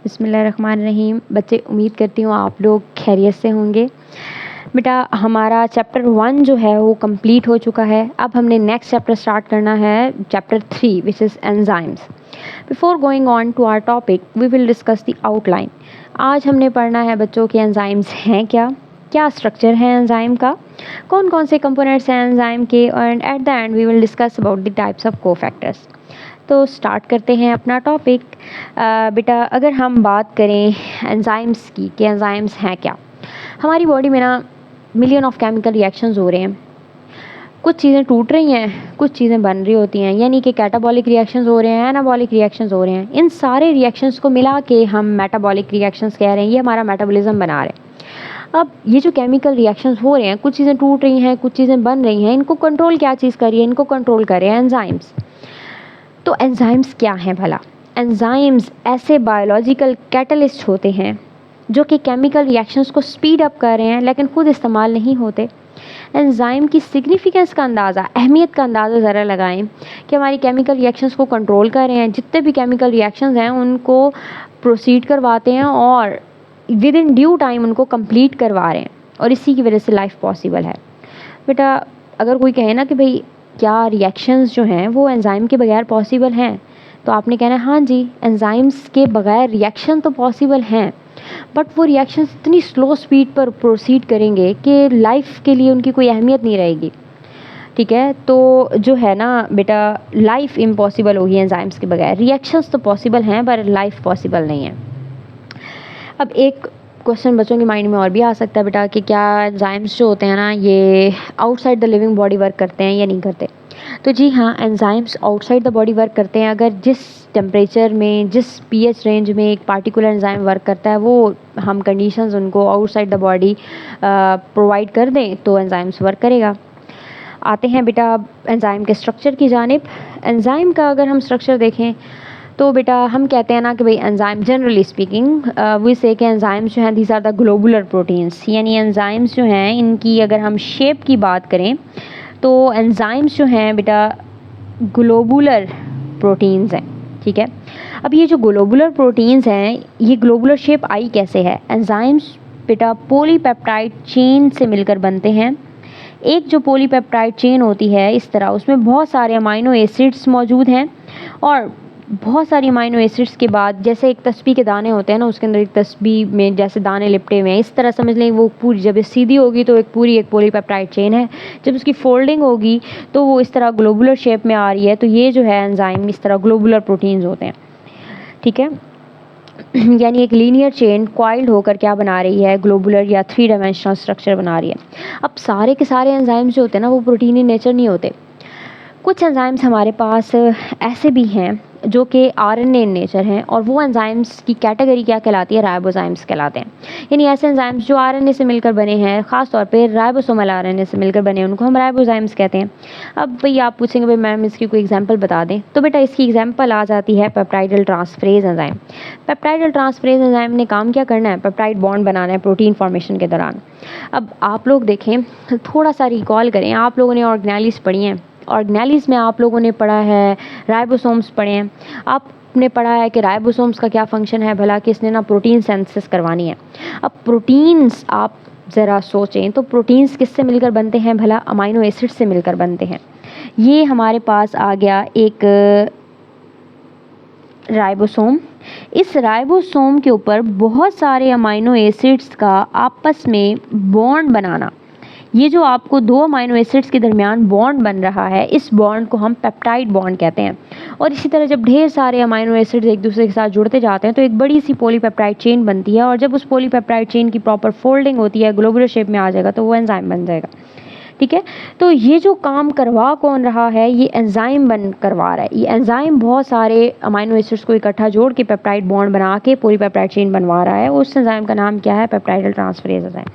बिस्मिल्लाहिर्रहमानिर्रहीम। बच्चे, उम्मीद करती हूँ आप लोग खैरियत से होंगे। बेटा, हमारा चैप्टर 1 जो है वो कंप्लीट हो चुका है। अब हमने नेक्स्ट चैप्टर स्टार्ट करना है, chapter 3 which is enzymes. Before going on to our topic we will discuss the outline. आज हमने पढ़ना है बच्चों कि एंजाइम्स हैं क्या, क्या स्ट्रक्चर है एंजाइम का, कौन कौन से कंपोनेंट्स हैं एंजाइम के, and at the end we will discuss about the types of cofactors. तो स्टार्ट करते हैं अपना टॉपिक। बेटा, अगर हम बात करें एंजाइम्स की कि एंजाइम्स हैं क्या, हमारी बॉडी में ना मिलियन ऑफ केमिकल रिएक्शंस हो रहे हैं। कुछ चीज़ें टूट रही हैं, कुछ चीज़ें बन रही होती हैं, यानी कि कैटाबॉलिक रिएक्शंस हो रहे हैं, एनाबॉलिक रिएक्शंस हो रहे हैं। इन सारे रिएक्शंस को मिला के हम मेटाबॉलिक रिएक्शंस कह रहे हैं। ये हमारा मेटाबॉलिज्म बना रहे हैं। अब ये जो केमिकल रिएक्शंस हो रहे हैं, कुछ चीज़ें टूट रही हैं, कुछ चीज़ें बन रही हैं, इनको कंट्रोल क्या चीज़ कर रही है? इनको कंट्रोल कर रहे हैं एंजाइम्स। तो एंजाइम्स क्या हैं भला? एंजाइम्स ऐसे बायोलॉजिकल कैटलिस्ट होते हैं जो कि केमिकल रिएक्शंस को स्पीड अप कर रहे हैं, लेकिन खुद इस्तेमाल नहीं होते। एंजाइम की सिग्निफिकेंस का अंदाज़ा, अहमियत का अंदाज़ा ज़रा लगाएं कि हमारी केमिकल रिएक्शंस को कंट्रोल कर रहे हैं। जितने भी केमिकल रिएक्शंस हैं उनको प्रोसीड करवाते हैं और विद इन ड्यू टाइम उनको कंप्लीट करवा रहे हैं, और इसी की वजह से लाइफ पॉसिबल है। बेटा, अगर कोई कहे ना कि भाई क्या रिएक्शंस जो हैं वो एंजाइम के बगैर पॉसिबल हैं, तो आपने कहना है हाँ जी, एंजाइम्स के बगैर रिएक्शन तो पॉसिबल हैं, बट वो रिएक्शंस इतनी स्लो स्पीड पर प्रोसीड करेंगे कि लाइफ के लिए उनकी कोई अहमियत नहीं रहेगी। ठीक है, तो जो है ना बेटा, लाइफ इम्पॉसिबल होगी एंजाइम्स के बगैर। रिएक्शंस तो पॉसिबल हैं पर लाइफ पॉसिबल नहीं है। अब एक क्वेश्चन बच्चों के माइंड में और भी आ सकता है बेटा कि क्या एंजाइम्स जो होते हैं ना ये outside the living body work करते हैं या नहीं करते? तो जी हाँ, enzymes outside the body work करते हैं। अगर जिस टेम्परेचर में, जिस पीएच रेंज में एक पार्टिकुलर एंजाइम वर्क करता है, वो हम कंडीशंस उनको आउटसाइड द बॉडी प्रोवाइड कर दें तो एंजाइम्स वर्क करेगा। आते हैं बेटा एंजाइम के स्ट्रक्चर की जानिब। एंजाइम का अगर हम स्ट्रक्चर देखें तो बेटा हम कहते हैं ना कि भाई एंजाइम, जनरली स्पीकिंग वी से कि एंजाइम्स जो हैं these are the globular proteins, यानी एंजाइम्स जो हैं इनकी अगर हम शेप की बात करें तो एंजाइम्स जो हैं बेटा ग्लोबुलर प्रोटीन्स हैं। ठीक है, अब ये जो ग्लोबुलर प्रोटीन्स हैं, ये ग्लोबुलर शेप आई कैसे है? एंजाइम्स बेटा पॉलीपेप्टाइड चेन से मिलकर बनते हैं। एक जो पॉलीपेप्टाइड चेन होती है इस तरह, उसमें बहुत सारे अमाइनो एसिड्स मौजूद हैं, और बहुत सारी अमाइनो एसिड्स के बाद जैसे एक तस्बीह के दाने होते हैं ना, उसके अंदर एक तस्बीह में जैसे दाने लिपटे हुए हैं, इस तरह समझ लें। वो पूरी जब ये सीधी होगी तो एक पूरी एक पॉलीपेप्टाइड चेन है, जब उसकी फोल्डिंग होगी तो वो इस तरह ग्लोबुलर शेप में आ रही है। तो ये जो है एंजाइम इस तरह ग्लोबुलर प्रोटीन्स होते हैं। ठीक है, यानी एक लीनियर चेन कॉइल्ड होकर क्या बना रही है? ग्लोबुलर या 3 डायमेंशनल स्ट्रक्चर बना रही है। अब सारे के सारे एंजाइम्स जो होते हैं ना वो प्रोटीन इन नेचर नहीं होते। कुछ एंजाइम्स हमारे पास ऐसे भी हैं जो कि आरएनए इन नेचर हैं, और वो एंजाइम्स की कैटेगरी क्या कहलाती है? राइबोजाइम्स कहलाते हैं। यानी ऐसे एंजाइम्स जो आरएनए से मिलकर बने हैं, ख़ास तौर पे राइबोसोमल आरएनए से मिलकर बने हैं, उनको हम राइबोजाइम्स कहते हैं। अब भाई आप पूछेंगे भाई मैम इसकी कोई एग्जांपल बता दें, तो बेटा इसकी एग्जांपल आ जाती है peptidyl transferase enzyme. Peptidyl transferase enzyme ने काम क्या करना है? पेप्टाइड बॉन्ड बनाना है प्रोटीन फॉर्मेशन के दौरान। अब आप लोग देखें, थोड़ा सा रिकॉल करें, आप लोगों ने ऑर्गेनेलिस पढ़ी हैं, ऑर्गेनेलिस में आप लोगों ने पढ़ा है, राइबोसोम्स पढ़े हैं, आपने पढ़ा है कि राइबोसोम्स का क्या फंक्शन है भला, कि इसने ना प्रोटीन सिंथेसिस करवानी है। अब प्रोटीन्स आप ज़रा सोचें तो प्रोटीन्स किससे मिलकर बनते हैं भला? अमाइनो एसिड से मिलकर बनते हैं। ये हमारे पास आ गया एक राइबोसोम। इस राइबोसोम के ऊपर बहुत सारे अमाइनो एसिड्स का आपस में बॉन्ड बनाना, ये जो आपको 2 अमाइनो एसिड्स के दरमियान बॉन्ड बन रहा है, इस बॉन्ड को हम पेप्टाइड बॉन्ड कहते हैं। और इसी तरह जब ढेर सारे अमाइनो एसिड्स एक दूसरे के साथ जुड़ते जाते हैं तो एक बड़ी सी पॉलीपेप्टाइड चेन बनती है, और जब उस पॉलीपेप्टाइड चेन की प्रॉपर फोल्डिंग होती है, ग्लोबुलर शेप में आ जाएगा, तो वो एंजाइम बन जाएगा। ठीक है, तो ये जो काम करवा कौन रहा है? ये एंजाइम बन करवा रहा है। ये एंजाइम बहुत सारे अमाइनो एसिड्स को इकट्ठा जोड़ के पेप्टाइड बॉन्ड बना के पॉलीपेप्टाइड चेन बनवा रहा है। उस एंजाइम का नाम क्या है? Peptidyl transferase enzyme.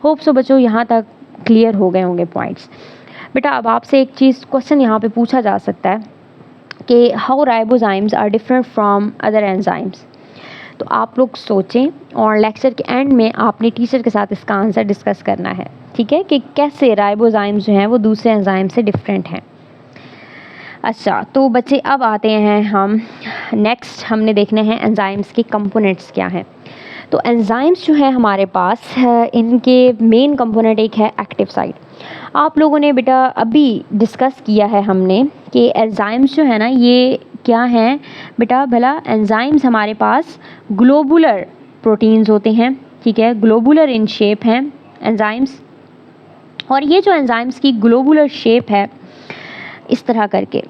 Hope so बच्चों यहाँ तक क्लियर हो गए होंगे पॉइंट्स। बेटा अब आपसे एक चीज़ क्वेश्चन यहाँ पे पूछा जा सकता है कि how ribozymes are different from other enzymes. तो आप लोग सोचें और लेक्चर के एंड में आपने टीचर के साथ इसका आंसर डिस्कस करना है। ठीक है, कि कैसे राइबोजाइम्स जो हैं वो दूसरे एंजाइम से डिफरेंट हैं। अच्छा, तो बच्चे अब आते हैं हम नेक्स्ट, हमने देखने हैं एंजाइम्स के कंपोनेंट्स क्या हैं। तो एंजाइम्स जो है हमारे पास इनके मेन कंपोनेंट एक है एक्टिव साइट। आप लोगों ने बेटा अभी डिस्कस किया है हमने कि एंजाइम्स जो है ना ये क्या हैं बेटा भला। एंजाइम्स हमारे पास ग्लोबुलर प्रोटीन्स होते हैं, ठीक है, ग्लोबुलर इन शेप हैं एंजाइम्स। और ये जो एंजाइम्स की ग्लोबुलर शेप है इस तरह करके,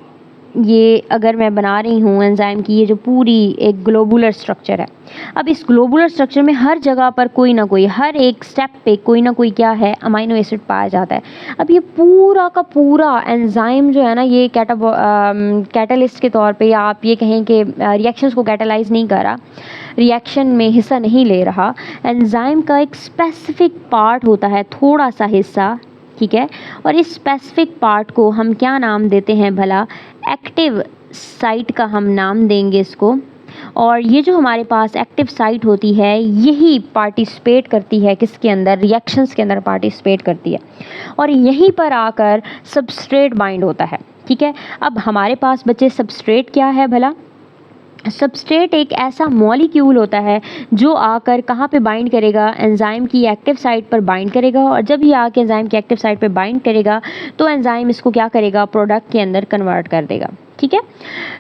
ये अगर मैं बना रही हूँ एंजाइम की ये जो पूरी एक ग्लोबुलर स्ट्रक्चर है। अब इस ग्लोबुलर स्ट्रक्चर में हर जगह पर कोई ना कोई, हर एक स्टेप पे कोई ना कोई क्या है, अमाइनो एसिड पाया जाता है। अब ये पूरा का पूरा एंजाइम जो है ना ये कैटलिस्ट के तौर पे, या आप ये कहें कि रिएक्शंस को कैटलाइज नहीं कर रहा, रिएक्शन में हिस्सा नहीं ले रहा। एंजाइम का एक स्पेसिफिक पार्ट होता है, थोड़ा सा हिस्सा, ठीक है, और इस स्पेसिफिक पार्ट को हम क्या नाम देते हैं भला, एक्टिव साइट का हम नाम देंगे इसको। और ये जो हमारे पास एक्टिव साइट होती है यही पार्टिसिपेट करती है किसके अंदर, रिएक्शंस के अंदर पार्टिसिपेट करती है, और यहीं पर आकर सबस्ट्रेट बाइंड होता है, ठीक है। अब हमारे पास बच्चे सबस्ट्रेट क्या है भला, सबस्ट्रेट एक ऐसा मॉलिक्यूल होता है जो आकर कहाँ पे बाइंड करेगा, एंजाइम की एक्टिव साइट पर बाइंड करेगा, और जब ये आके एंजाइम की एक्टिव साइट पर बाइंड करेगा तो एंजाइम इसको क्या करेगा, प्रोडक्ट के अंदर कन्वर्ट कर देगा, ठीक है।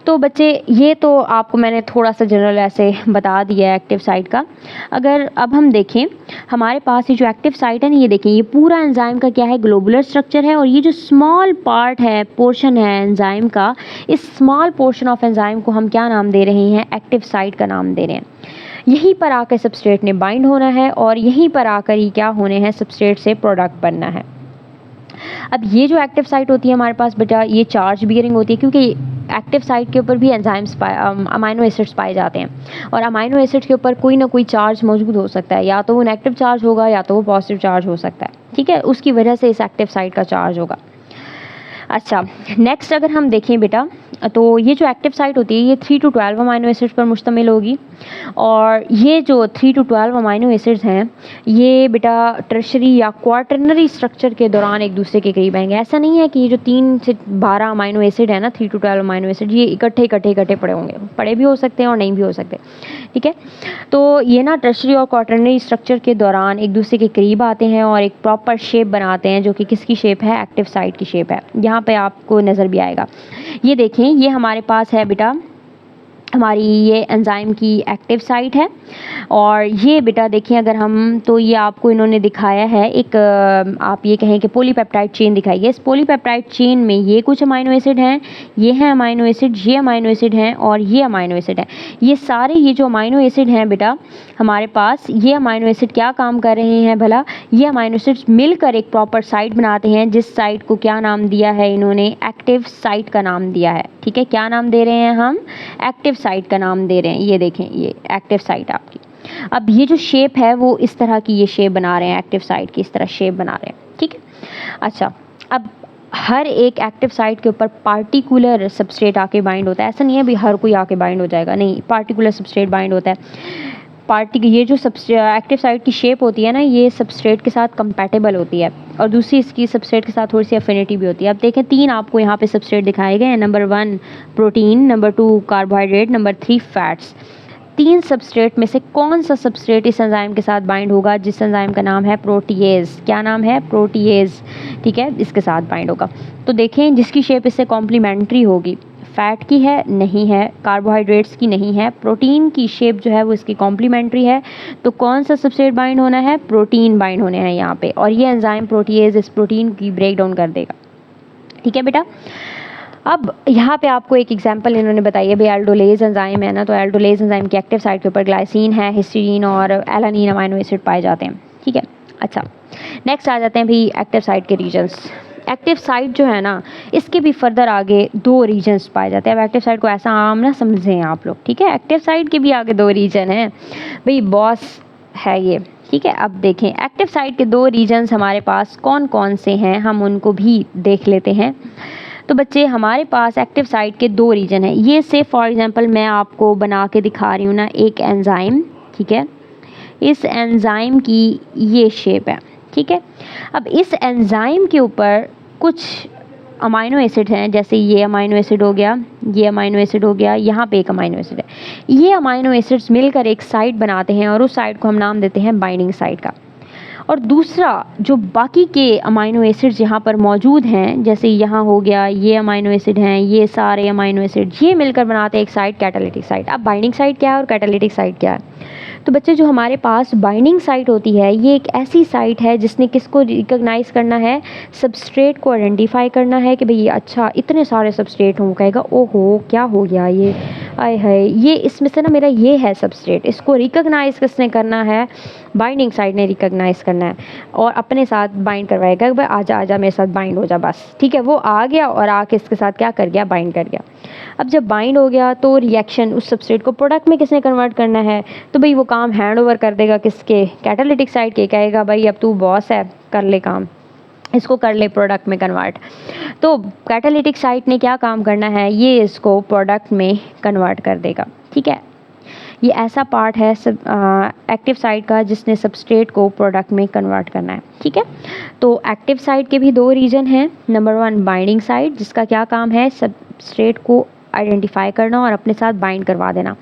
तो बच्चे ये तो आपको मैंने थोड़ा सा जनरल ऐसे बता दिया है एक्टिव साइट का। अगर अब हम देखें हमारे पास ये जो एक्टिव साइट है ना, ये देखें ये पूरा एंजाइम का क्या है, ग्लोबुलर स्ट्रक्चर है, और ये जो स्मॉल पार्ट है, पोर्शन है एंजाइम का, इस स्मॉल पोर्शन ऑफ एंजाइम को हम क्या नाम दे रहे हैं, एक्टिव साइट का नाम दे रहे हैं। यहीं पर आकर सबस्ट्रेट ने बाइंड होना है, और यहीं पर आकर ही क्या होने हैं, सबस्ट्रेट से प्रोडक्ट बनना है। अब ये जो एक्टिव साइट होती है हमारे पास बेटा, ये चार्ज बियरिंग होती है, क्योंकि एक्टिव साइट के ऊपर भी एंजाइम्स अमाइनो एसिड्स पाए जाते हैं, और अमाइनो एसिड के ऊपर कोई ना कोई चार्ज मौजूद हो सकता है, या तो वो नेगेटिव चार्ज होगा या तो वो पॉजिटिव चार्ज हो सकता है, ठीक है, उसकी वजह से इस एक्टिव साइट का चार्ज होगा। अच्छा, नेक्स्ट अगर हम देखें बेटा, तो ये जो एक्टिव साइट होती है ये 3 to 12 अमाइनो एसिड्स पर मुश्तमिल होगी, और ये जो 3 to 12 अमाइनो एसिड्स हैं ये बेटा टर्शरी या क्वार्टरनरी स्ट्रक्चर के दौरान एक दूसरे के करीब आएंगे। ऐसा नहीं है कि ये जो 3 से 12 अमाइनो एसिड है ना, 3 to 12 अमाइनो एसिड, ये इकट्ठे पड़े होंगे, पड़े भी हो सकते हैं और नहीं भी हो सकते, ठीक है। तो ये ना टर्शरी और क्वार्टरनरी स्ट्रक्चर के दौरान एक दूसरे के करीब आते हैं और एक प्रॉपर शेप बनाते हैं, जो कि किसकी शेप है, एक्टिव साइट की शेप है। यहाँ पे आपको नज़र भी आएगा, ये देखें ये हमारे पास है बेटा हमारी ये एंजाइम की एक्टिव साइट है, और ये बेटा देखिए अगर हम, तो ये आपको इन्होंने दिखाया है एक आप ये कहें कि पॉलीपेप्टाइड चेन दिखाई है। इस पॉलीपेप्टाइड चेन में ये कुछ अमाइनो एसिड हैं, ये हैं अमाइनो एसिड, ये अमाइनो एसिड हैं, और ये अमाइनो एसिड हैं। ये सारे ये जो अमाइनो एसिड हैं बेटा हमारे पास, ये अमाइनो एसिड क्या काम कर रहे हैं भला, ये अमाइनो एसिड्स मिलकर एक प्रॉपर साइट बनाते हैं, जिस साइट को क्या नाम दिया है इन्होंने, एक्टिव साइट का नाम दिया है, ठीक है। क्या नाम दे रहे हैं हम, एक्टिव साइट का नाम दे रहे हैं। ये देखें ये एक्टिव साइट आपकी, अब ये जो शेप है वो इस तरह की ये शेप बना रहे हैं, एक्टिव साइट की इस तरह शेप बना रहे हैं, ठीक है। अच्छा, अब हर एक एक्टिव साइट के ऊपर पार्टिकुलर सबस्ट्रेट आके बाइंड होता है, ऐसा नहीं है भी हर कोई आके बाइंड हो जाएगा, नहीं, पार्टिकुलर सबस्ट्रेट बाइंड होता है। ये जो एक्टिव साइट की शेप होती है ना, ये सबस्ट्रेट के साथ कंपैटिबल होती है, और दूसरी इसकी सबस्ट्रेट के साथ थोड़ी सी एफिनिटी भी होती है। अब देखें 3 आपको यहाँ पे सबस्ट्रेट दिखाए गए हैं, number 1 protein, number 2 carbohydrate, number 3 fats. 3 substrate में से कौन सा सबस्ट्रेट इस एंजाइम के साथ बाइंड होगा, जिस एंजाइम का नाम है प्रोटीएज, क्या नाम है, प्रोटीएज, ठीक है, इसके साथ बाइंड होगा। तो देखें जिसकी शेप इससे कॉम्प्लीमेंट्री होगी, फैट की है नहीं है, कार्बोहाइड्रेट्स की नहीं है, प्रोटीन की शेप जो है वो इसकी कॉम्प्लीमेंट्री है, तो कौन सा सबस्ट्रेट बाइंड होना है, प्रोटीन बाइंड होने हैं यहाँ पे, और ये एंजाइम प्रोटीएज इस प्रोटीन की ब्रेक डाउन कर देगा, ठीक है बेटा। अब यहाँ पे आपको एक एग्जांपल इन्होंने बताई है भाई, एल्डोलेज एंजाइम है ना, तो एल्डोलेज एंजाइम की एक्टिव साइट के ऊपर ग्लाइसिन है, हिस्टीडीन और एलानिन अमाइनो एसिड पाए जाते हैं, ठीक है। अच्छा, नेक्स्ट आ जाते हैं भाई एक्टिव साइट के रीजन्स। एक्टिव साइट जो है ना इसके भी फर्दर आगे 2 रीजन्स पाए जाते हैं। अब एक्टिव साइट को ऐसा आम ना समझें आप लोग, ठीक है, एक्टिव साइट के भी आगे 2 रीजन हैं भाई, बॉस है ये, ठीक है। अब देखें एक्टिव साइट के 2 रीजन्स हमारे पास कौन कौन से हैं, हम उनको भी देख लेते हैं। तो बच्चे हमारे पास एक्टिव साइट के 2 रीजन हैं, ये से फॉर एग्जांपल मैं आपको बना के दिखा रही हूँ ना, एक एंजाइम, ठीक है, इस एंजाइम की ये शेप है, ठीक है। अब इस एंजाइम के ऊपर कुछ अमाइनो एसिड हैं, जैसे ये अमाइनो एसिड हो गया, ये अमाइनो एसिड हो गया, यहाँ पे एक अमाइनो एसिड है, ये अमाइनो एसिड्स मिलकर एक साइट बनाते हैं और उस साइट को हम नाम देते हैं बाइंडिंग साइट का। और दूसरा जो बाकी के अमाइनो एसिड्स यहाँ पर मौजूद हैं, जैसे यहाँ हो गया, ये अमाइनो एसिड हैं, ये सारे अमाइनो एसिड ये मिलकर बनाते हैं एक साइट, कैटालिटिक साइट। अब बाइंडिंग साइट क्या है और कैटालिटिक साइट क्या है? तो बच्चे जो हमारे पास बाइंडिंग साइट होती है, ये एक ऐसी साइट है जिसने किसको रिकॉग्नाइज़ करना है, सबस्ट्रेट को आइडेंटिफाई करना है कि भाई ये अच्छा इतने सारे सबस्ट्रेट हों, कहेगा ओहो क्या हो गया ये, आय हाय ये इसमें से ना मेरा ये है सबस्ट्रेट, इसको रिकॉग्नाइज़ किसने करना है, बाइंडिंग साइट ने रिकॉग्नाइज़ करना है और अपने साथ बाइंड करवाएगा कि भाई आजा आजा मेरे साथ बाइंड हो जा बस, ठीक है। वो आ गया और आके इसके साथ क्या कर गया, बाइंड कर गया। अब जब बाइंड हो गया तो रिएक्शन उस सबस्ट्रेट को प्रोडक्ट में किसने कन्वर्ट करना है, तो भाई वो काम हैंड ओवर कर देगा किसके, कैटालिटिक साइट के, कहेगा भाई अब तू बॉस है कर ले काम, इसको कर ले प्रोडक्ट में कन्वर्ट। तो कैटालिटिक साइट ने क्या काम करना है, ये इसको प्रोडक्ट में कन्वर्ट कर देगा, ठीक है। ये ऐसा पार्ट है सब एक्टिव साइट का जिसने सबस्ट्रेट को प्रोडक्ट में कन्वर्ट करना है, ठीक है। तो एक्टिव साइट के भी दो रीजन हैं, नंबर 1 बाइंडिंग साइट जिसका क्या काम है, सबस्ट्रेट को आइडेंटिफाई करना और अपने साथ बाइंड करवा देना।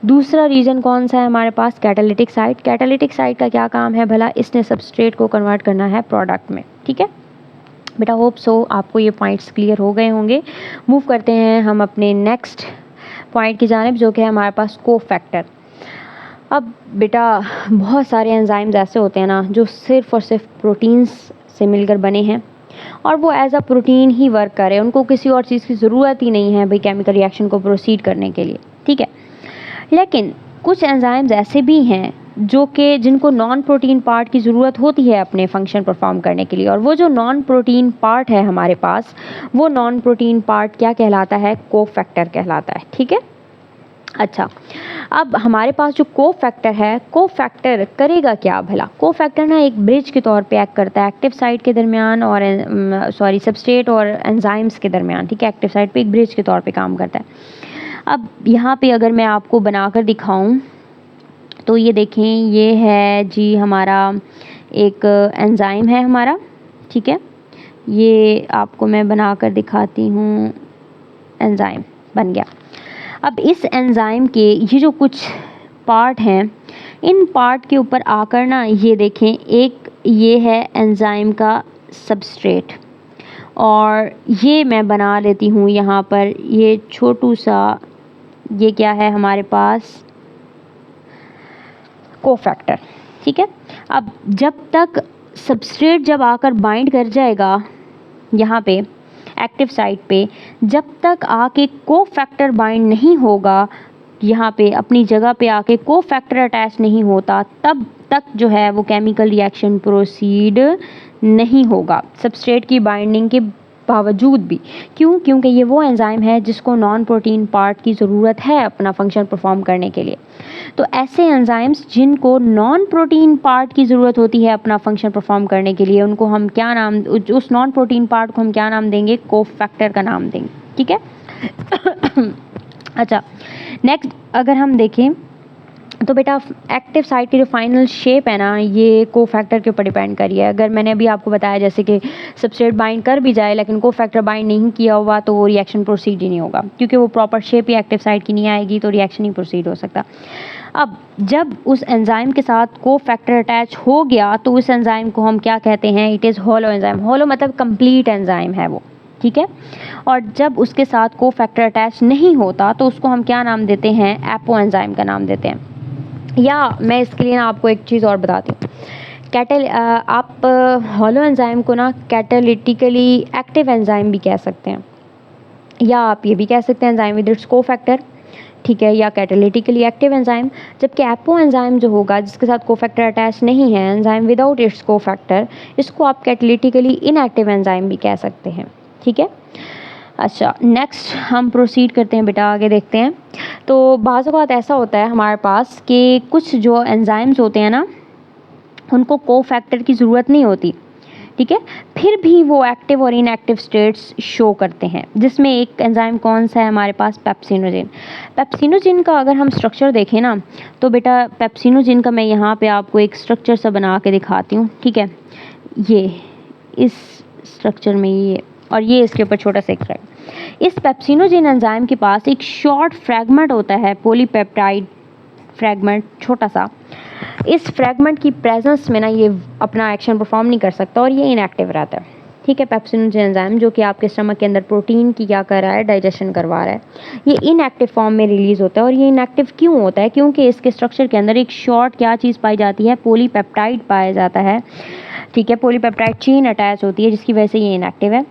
दूसरा रीजन कौन सा है हमारे पास, कैटालिटिक साइट। कैटालिटिक साइट का क्या काम है भला, इसने सबस्ट्रेट को कन्वर्ट करना है प्रोडक्ट में, ठीक है बेटा। होप सो आपको ये पॉइंट्स क्लियर हो गए होंगे। मूव करते हैं हम अपने नेक्स्ट पॉइंट की जानिब, जो कि है हमारे पास कोफैक्टर। अब बेटा बहुत सारे एंजाइम्स ऐसे होते हैं ना जो सिर्फ़ और सिर्फ प्रोटीन्स से मिलकर बने हैं और वो एज अ प्रोटीन ही वर्क करे, उनको किसी और चीज़ की ज़रूरत ही नहीं है भाई केमिकल रिएक्शन को प्रोसीड करने के लिए, ठीक है। लेकिन कुछ एंजाइम्स ऐसे भी हैं जो कि जिनको नॉन प्रोटीन पार्ट की ज़रूरत होती है अपने फंक्शन परफॉर्म करने के लिए, और वो जो नॉन प्रोटीन पार्ट है हमारे पास, वो नॉन प्रोटीन पार्ट क्या कहलाता है, कोफैक्टर कहलाता है, ठीक है। अच्छा, अब हमारे पास जो कोफैक्टर है, कोफैक्टर करेगा क्या भला, कोफैक्टर ना एक ब्रिज के तौर पे एक्ट करता है एक्टिव साइट के दरमियान और सबस्ट्रेट और एंजाइम्स के दरमियान, ठीक है। एक्टिव साइट पे एक ब्रिज के तौर पे काम करता है। अब यहाँ पे अगर मैं आपको बनाकर दिखाऊं तो ये देखें, ये है जी हमारा एक एंजाइम है हमारा, ठीक है। ये आपको मैं बनाकर दिखाती हूँ, एंजाइम बन गया। अब इस एंजाइम के ये जो कुछ पार्ट हैं, इन पार्ट के ऊपर आकर ना ये देखें, एक ये है एंजाइम का सबस्ट्रेट और ये मैं बना लेती हूँ यहाँ पर ये छोटू सा, ये क्या है हमारे पास, कोफैक्टर, ठीक है। अब जब तक सबस्ट्रेट जब आकर बाइंड कर जाएगा यहाँ पे एक्टिव साइट पे, जब तक आके कोफैक्टर बाइंड नहीं होगा, यहाँ पे अपनी जगह पे आके कोफैक्टर अटैच नहीं होता, तब तक जो है वो केमिकल रिएक्शन प्रोसीड नहीं होगा सबस्ट्रेट की बाइंडिंग के बावजूद भी। क्यों? क्योंकि ये वो एंजाइम है जिसको नॉन प्रोटीन पार्ट की ज़रूरत है अपना फंक्शन परफॉर्म करने के लिए। तो ऐसे एंजाइम्स जिनको नॉन प्रोटीन पार्ट की ज़रूरत होती है अपना फंक्शन परफॉर्म करने के लिए, उनको हम क्या नाम, उस नॉन प्रोटीन पार्ट को हम क्या नाम देंगे, कोफैक्टर का नाम देंगे, ठीक है। अच्छा, नेक्स्ट अगर हम देखें तो बेटा एक्टिव साइट की जो फाइनल शेप है ना, ये कोफैक्टर के ऊपर डिपेंड करी है। अगर मैंने अभी आपको बताया जैसे कि सबस्ट्रेट बाइंड कर भी जाए लेकिन कोफैक्टर बाइंड नहीं किया हुआ तो वो रिएक्शन प्रोसीड ही नहीं होगा, क्योंकि वो प्रॉपर शेप ही एक्टिव साइट की नहीं आएगी तो रिएक्शन ही प्रोसीड हो सकता। अब जब उस एंजाइम के साथ कोफैक्टर अटैच हो गया तो उस एंजाइम को हम क्या कहते हैं, इट इज़ होलो एंजाइम। होलो मतलब कंप्लीट एंजाइम है वो, ठीक है। और जब उसके साथ कोफैक्टर अटैच नहीं होता तो उसको हम क्या नाम देते हैं, एपो एंजाइम का नाम देते हैं। या मैं इसके लिए ना आपको एक चीज़ और बताती हूँ, आप होलो एंजाइम को ना कैटालिटिकली एक्टिव एंजाइम भी कह सकते हैं, या आप ये भी कह सकते हैं एंजाइम विद इट्स कोफैक्टर, ठीक है, या कैटालिटिकली एक्टिव एंजाइम। जबकि एपो एंजाइम जो होगा जिसके साथ कोफैक्टर अटैच नहीं है, एंजाइम विदाउट इट्स कोफैक्टर, इसको आप कैटालिटिकली इनएक्टिव एंजाइम भी कह सकते हैं, ठीक है। अच्छा, नेक्स्ट हम प्रोसीड करते हैं बेटा, आगे देखते हैं। तो बाज़ औक़ात ऐसा होता है हमारे पास कि कुछ जो एंजाइम्स होते हैं ना, उनको कोफैक्टर की ज़रूरत नहीं होती, ठीक है, फिर भी वो एक्टिव और इनएक्टिव स्टेट्स शो करते हैं, जिसमें एक एंजाइम कौन सा है हमारे पास, पेप्सिनोजेन। पेप्सिनोजेन का अगर हम स्ट्रक्चर देखें ना तो बेटा पेप्सिनोजेन का मैं यहाँ पे आपको एक स्ट्रक्चर सा बना के दिखाती हूँ, ठीक है। ये इस स्ट्रक्चर में ये और ये इसके ऊपर छोटा सा एक फ्रैगमेंट। इस पेप्सिनोजेन एंजाइम के पास एक शॉर्ट फ्रैगमेंट होता है, पॉलीपेप्टाइड फ्रैगमेंट, छोटा सा। इस फ्रैगमेंट की प्रेजेंस में ना ये अपना एक्शन परफॉर्म नहीं कर सकता और ये इनएक्टिव रहता है, ठीक है। पेप्सिनोजेन एंजाइम जो कि आपके स्टमक के अंदर प्रोटीन की क्या कर रहा है, डाइजेशन करवा रहा है, ये इनएक्टिव फॉर्म में रिलीज होता है। और ये इनएक्टिव क्यों होता है? क्योंकि इसके स्ट्रक्चर के अंदर एक शॉर्ट क्या चीज़ पाई जाती है, पॉलीपेप्टाइड पाया जाता है, ठीक है। पॉलीपेप्टाइड चेन अटैच होती है जिसकी वजह से ये इनएक्टिव है।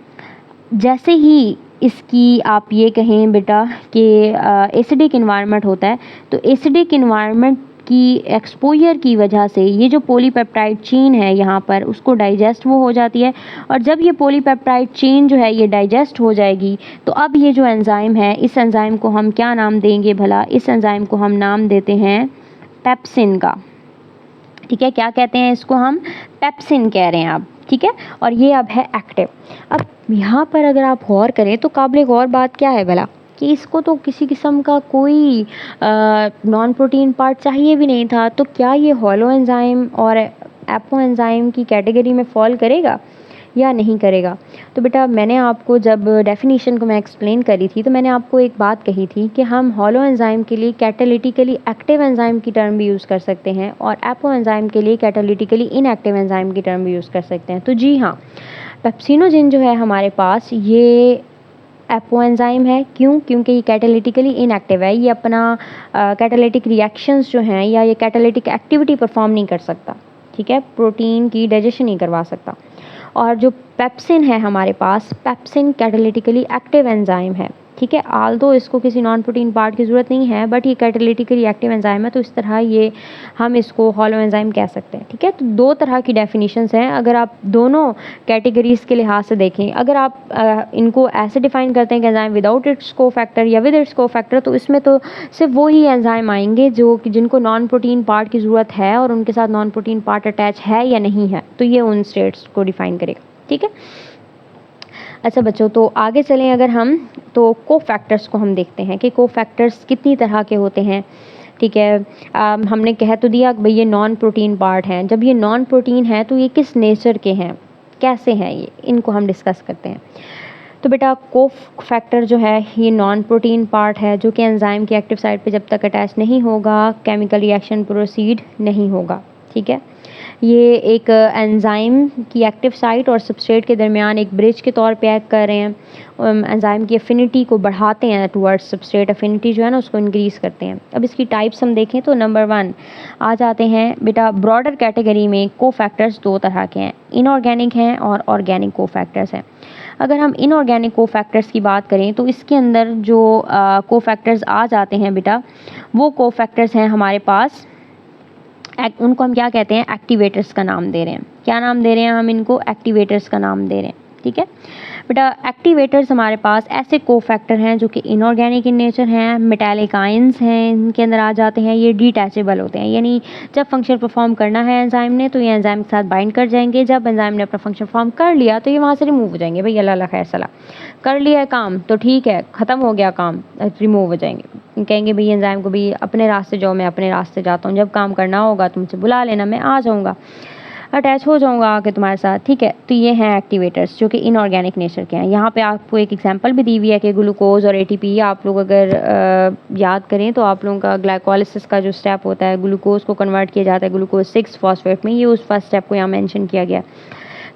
जैसे ही इसकी आप ये कहें बेटा कि एसिडिक इन्वायरमेंट होता है, तो एसिडिक इन्वायरमेंट की एक्सपोजर की वजह से ये जो पॉलीपेप्टाइड चेन है यहाँ पर, उसको डाइजेस्ट वो हो जाती है। और जब ये पॉलीपेप्टाइड चेन जो है ये डाइजेस्ट हो जाएगी, तो अब ये जो एंजाइम है, इस एंजाइम को हम क्या नाम देंगे भला? इस एंजाइम को हम नाम देते हैं पेप्सिन का, ठीक है। क्या कहते हैं इसको? हम पेप्सिन कह रहे हैं अब, ठीक है। और ये अब है एक्टिव। अब यहाँ पर अगर आप गौर करें तो काबिल गौर बात क्या है भला, कि इसको तो किसी किस्म का कोई नॉन प्रोटीन पार्ट चाहिए भी नहीं था, तो क्या ये हॉलो एंजाइम और एपो एंजाइम की कैटेगरी में फॉल करेगा या नहीं करेगा? तो बेटा मैंने आपको जब डेफिनेशन को मैं एक्सप्लेन करी थी, तो मैंने आपको एक बात कही थी कि हम हॉलो एंजाइम के लिए कैटालिटिकली एक्टिव एंजाइम की टर्म भी यूज़ कर सकते हैं और एपो एंजाइम के लिए कैटालिटिकली इनएक्टिव एंजाइम की टर्म भी यूज़ कर सकते हैं। तो जी हाँ, पेप्सिनोजेन जो है हमारे पास ये एपो एंजाइम है। क्यों? क्योंकि ये कैटालिटिकली इनएक्टिव है, ये अपना कैटालिटिक रिएक्शंस जो हैं या ये कैटालिटिक एक्टिविटी परफॉर्म नहीं कर सकता, ठीक है। प्रोटीन की डाइजेशन नहीं करवा सकता। और जो पेप्सिन है हमारे पास, पेप्सिन कैटालिटिकली एक्टिव एंजाइम है, ठीक है। आल्दो इसको किसी नॉन प्रोटीन पार्ट की ज़रूरत नहीं है, बट ये कैटालिटिकली एक्टिव एंजाइम है, तो इस तरह ये हम इसको हॉलो एंजाइम कह सकते हैं, ठीक है। तो दो तरह की डेफिनेशंस हैं अगर आप दोनों कैटेगरीज़ के लिहाज से देखें। अगर आप इनको ऐसे डिफाइन करते हैं कि एंजाइम विदाउट इट्स कोफैक्टर या विद इट्स कोफैक्टर, तो इसमें तो सिर्फ वो ही एंजाइम आएंगे जो कि जिनको नॉन प्रोटीन पार्ट की ज़रूरत है और उनके साथ नॉन प्रोटीन पार्ट अटैच है या नहीं है, तो ये उन स्टेट्स को डिफाइन करेगा, ठीक है। अच्छा बच्चों, तो आगे चलें अगर हम, तो कोफैक्टर्स को हम देखते हैं कि कोफैक्टर्स कितनी तरह के होते हैं, ठीक है। हमने कह तो दिया कि भाई ये नॉन प्रोटीन पार्ट हैं। जब ये नॉन प्रोटीन है तो ये किस नेचर के हैं, कैसे हैं ये, इनको हम डिस्कस करते हैं। तो बेटा कोफैक्टर जो है ये नॉन प्रोटीन पार्ट है जो कि एंजाइम की एक्टिव साइट पे जब तक अटैच नहीं होगा केमिकल रिएक्शन प्रोसीड नहीं होगा, ठीक है। ये एक एंजाइम की एक्टिव साइट और सबस्ट्रेट के दरमियान एक ब्रिज के तौर पे एक्ट कर रहे हैं। एंजाइम की एफिनिटी को बढ़ाते हैं टुवर्ड्स सबस्ट्रेट, एफिनिटी जो है ना उसको इंक्रीज़ करते हैं। अब इसकी टाइप्स हम देखें तो नंबर 1 आ जाते हैं बेटा, ब्रॉडर कैटेगरी में कोफैक्टर्स दो तरह के हैं, इनऑर्गेनिक हैं और ऑर्गेनिक कोफैक्टर्स हैं। अगर हम इनऑर्गेनिक कोफैक्टर्स की बात करें तो इसके अंदर जो कोफैक्टर्स आ जाते हैं बेटा, वो कोफैक्टर्स हैं हमारे पास, उनको हम क्या कहते हैं, एक्टिवेटर्स का नाम दे रहे हैं। क्या नाम दे रहे हैं हम इनको? एक्टिवेटर्स का नाम दे रहे हैं, ठीक है बेटा। एक्टिवेटर्स हमारे पास ऐसे कोफैक्टर हैं जो कि इनऑर्गेनिक इन नेचर हैं, मेटालिक आयंस हैं इनके अंदर आ जाते हैं, ये डिटैचेबल होते हैं, यानी जब फंक्शन परफॉर्म करना है एंजाइम ने तो ये एंजाइम के साथ बाइंड कर जाएंगे। जब एंजाइम ने अपना फंक्शन परफॉर्म कर लिया तो ये वहाँ से रिमूव हो जाएंगे। भाई अल्लाह खैर सलाह, कर लिया है काम तो ठीक है, ख़त्म हो गया काम, रिमूव हो जाएंगे। कहेंगे भाई एंजाइम को भी अपने रास्ते जाओ, मैं अपने रास्ते जाता हूँ, जब काम करना होगा तुमसे बुला लेना, मैं आ जाऊँगा, अटैच हो जाऊँगा आके तुम्हारे साथ, ठीक है। तो ये हैं एक्टिवेटर्स जो कि इनऑर्गेनिक नेचर के हैं। यहाँ पे आपको एक एग्जांपल भी दी हुई है कि ग्लूकोज और एटीपी, आप लोग अगर याद करें तो आप लोगों का ग्लाइकोलिसिस का जो स्टेप होता है, ग्लूकोज को कन्वर्ट किया जाता है ग्लूकोज 6 फॉस्फेट में, ये उस फर्स्ट स्टेप को यहाँ मेंशन किया गया।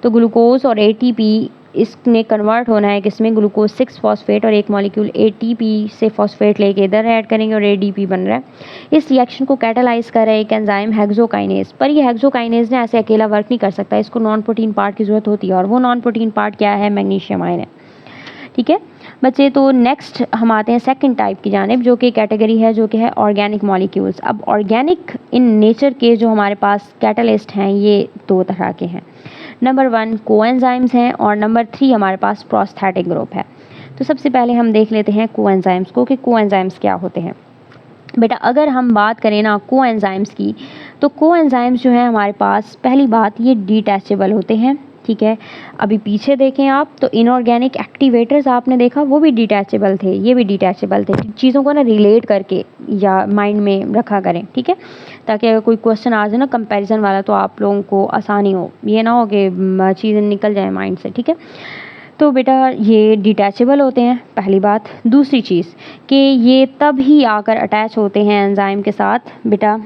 तो ग्लूकोज और एटीपी इसने कन्वर्ट होना है किसमें, ग्लूकोज 6 फॉस्फेट, और एक मॉलिक्यूल एटीपी से फॉस्फेट लेके इधर ऐड करेंगे और एडीपी बन रहा है। इस रिएक्शन को कैटालाइज कर रहा है एक एंजाइम हेक्सोकाइनेज, पर ये हेक्सोकाइनेज ने ऐसे अकेला वर्क नहीं कर सकता, इसको नॉन प्रोटीन पार्ट की ज़रूरत होती है, और वो नॉन प्रोटीन पार्ट क्या है, मैग्नीशियम आयन है, ठीक है बच्चे। तो नेक्स्ट हम आते हैं सेकंड टाइप की जानिब, जो कि कैटेगरी है जो कि है ऑर्गेनिक मॉलिक्यूल्स। अब ऑर्गेनिक इन नेचर के जो हमारे पास कैटलिस्ट हैं ये दो तरह के हैं। नंबर 1 कोएंजाइम्स हैं और नंबर 3 हमारे पास प्रोस्थेटिक ग्रुप है। तो सबसे पहले हम देख लेते हैं कोएंजाइम्स को कि कोएंजाइम्स क्या होते हैं। बेटा अगर हम बात करें ना कोएंजाइम्स की, तो कोएंजाइम्स जो है हमारे पास, पहली बात ये डिटैचेबल होते हैं, ठीक है। अभी पीछे देखें आप तो इनऑर्गेनिक एक्टिवेटर्स आपने देखा वो भी डिटैचेबल थे, ये भी डिटैचेबल थे। चीज़ों को ना रिलेट करके या माइंड में रखा करें, ठीक है, ताकि अगर कोई क्वेश्चन आ जाए ना कंपैरिजन वाला तो आप लोगों को आसानी हो, ये ना हो कि चीज़ें निकल जाए माइंड से, ठीक है। तो बेटा ये डिटैचेबल होते हैं, पहली बात। दूसरी चीज़ कि ये तब ही आकर अटैच होते हैं एंजाइम के साथ बेटा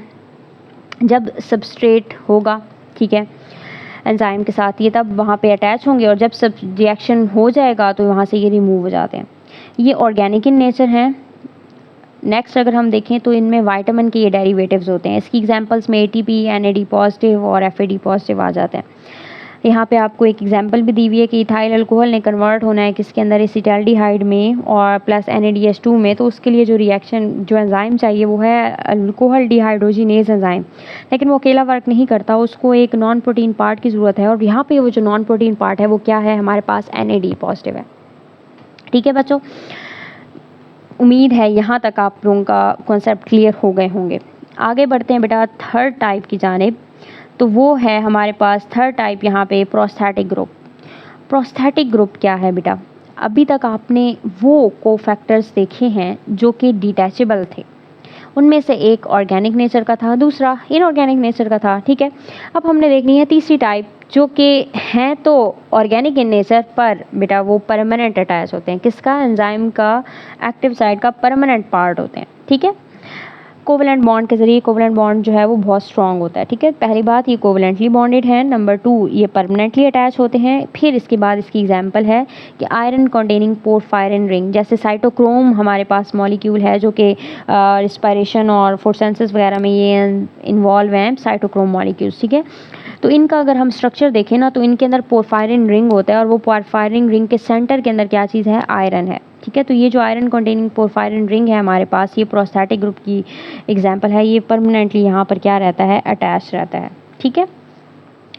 जब सबस्ट्रेट होगा, ठीक है, एंजाइम के साथ ये तब वहाँ पे अटैच होंगे, और जब सब रिएक्शन हो जाएगा तो वहाँ से ये रिमूव हो जाते हैं। ये ऑर्गेनिक इन नेचर हैं। नेक्स्ट अगर हम देखें तो इनमें विटामिन के ये डेरिवेटिव्स होते हैं। इसकी एग्जांपल्स में एटीपी, एनएडी पॉजिटिव और एफएडी पॉजिटिव आ जाते हैं। यहाँ पे आपको एक एग्जांपल भी दी हुई है कि इथाइल अल्कोहल ने कन्वर्ट होना है किसके अंदर, एसिटाल्डिहाइड में और प्लस NADH2 में। तो उसके लिए जो रिएक्शन जो एंजाइम चाहिए वो है अल्कोहल डिहाइड्रोजिनेज एंजाइम, लेकिन वो अकेला वर्क नहीं करता, उसको एक नॉन प्रोटीन पार्ट की ज़रूरत है। और यहाँ पे वो जो नॉन प्रोटीन पार्ट है वो क्या है, हमारे पास NAD पॉजिटिव है। ठीक है बच्चों, उम्मीद है यहाँ तक आप लोगों का कॉन्सेप्ट क्लियर हो गए होंगे। आगे बढ़ते हैं बेटा थर्ड टाइप की जानिब। तो वो है हमारे पास थर्ड टाइप यहाँ पे प्रोस्थेटिक ग्रुप। प्रोस्थेटिक ग्रुप क्या है बेटा, अभी तक आपने वो कोफैक्टर्स देखे हैं जो कि डिटैचेबल थे, उनमें से एक ऑर्गेनिक नेचर का था, दूसरा इनऑर्गेनिक नेचर का था। ठीक है, अब हमने देखनी है तीसरी टाइप जो कि हैं तो ऑर्गेनिक इन नेचर पर बेटा वो परमानेंट अटैच होते हैं, किसका, एंजाइम का एक्टिव साइड का परमानेंट पार्ट होते हैं। ठीक है, कोवलेंट बॉन्ड के जरिए, कोवलेंट बॉन्ड जो है वो बहुत स्ट्रांग होता है। ठीक है, पहली बात ये कोवलेंटली बॉन्डेड है, नंबर 2 ये परमानेंटली अटैच होते हैं। फिर इसके बाद इसकी एग्जांपल है कि आयरन कंटेनिंग पोरफायरिन रिंग, जैसे साइटोक्रोम हमारे पास मॉलिक्यूल है जो कि रिस्पायरेशन और फोटोसिंथेसिस वगैरह में ये इन्वॉल्व हैं, साइटोक्रोम मॉलिक्यूल्स। ठीक है, तो इनका अगर हम स्ट्रक्चर देखें ना तो इनके अंदर पोरफायरिन रिंग होता है, और वो पोरफायरिन रिंग के सेंटर के अंदर क्या चीज़ है, आयरन है। ठीक है, तो ये जो आयरन कंटेनिंग पोरफायरिन रिंग है हमारे पास, ये प्रोस्थेटिक ग्रुप की एग्जांपल है। ये परमानेंटली यहाँ पर क्या रहता है, अटैच रहता है। ठीक है,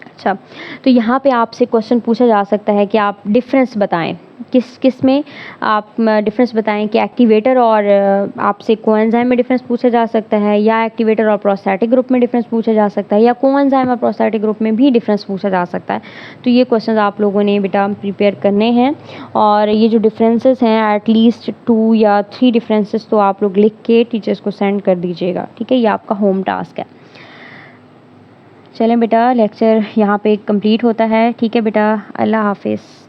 अच्छा, तो यहाँ पे आपसे क्वेश्चन पूछा जा सकता है कि आप डिफरेंस बताएं, किस में आप डिफरेंस बताएं कि एक्टिवेटर और आपसे कोएंजाइम में डिफरेंस पूछा जा सकता है, या एक्टिवेटर और प्रोस्थेटिक ग्रुप में डिफरेंस पूछा जा सकता है, या कोएंजाइम और प्रोस्थेटिक ग्रुप में भी डिफरेंस पूछा जा सकता है। तो ये क्वेश्चन आप लोगों ने बेटा प्रिपेयर करने हैं, और ये जो डिफरेंसेस हैं एटलीस्ट 2 या 3 डिफरेंसेस तो आप लोग लिख के टीचर्स को सेंड कर दीजिएगा। ठीक है, ये आपका होम टास्क है। चलें बेटा, लेक्चर यहाँ पे कंप्लीट होता है। ठीक है बेटा, अल्लाह हाफिज़।